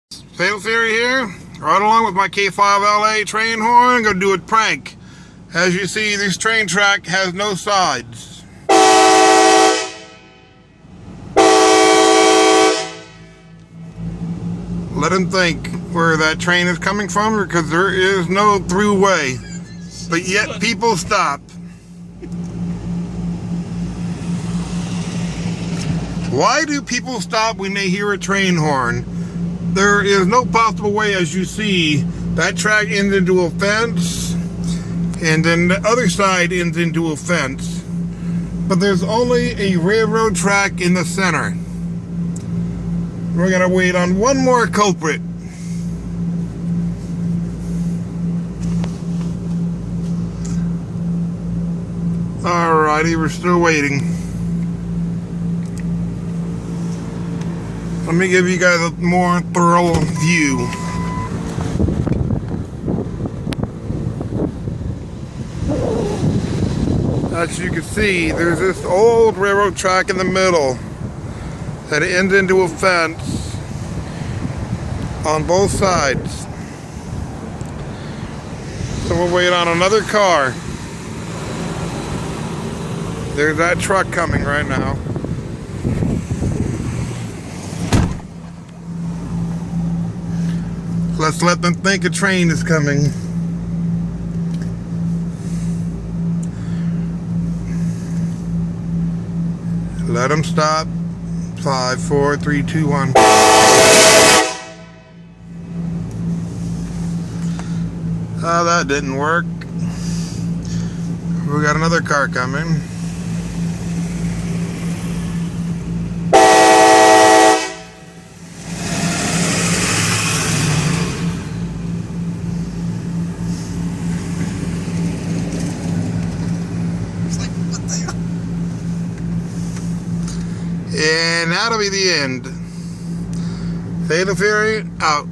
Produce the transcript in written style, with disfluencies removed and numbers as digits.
Fatal Fury here, right along with my K5LA train horn. I'm going to do a prank. As you see, this train track has no sides. Let him think where that train is coming from, because there is no through way. But yet people stop. Why do people stop when they hear a train horn? There is no possible way. As you see, that track ends into a fence, and then the other side ends into a fence. But there's only a railroad track in the center. We're gonna wait on one more culprit. Alrighty, we're still waiting. Let me give you guys a more thorough view. As you can see, there's this old railroad track in the middle that ends into a fence on both sides. So we'll wait on another car. There's that truck coming right now. Let's let them think a train is coming. Let them stop. 5, 4, 3, 2, 1. Oh, that didn't work. We got another car coming. And that'll be the end. Fatal Fury out.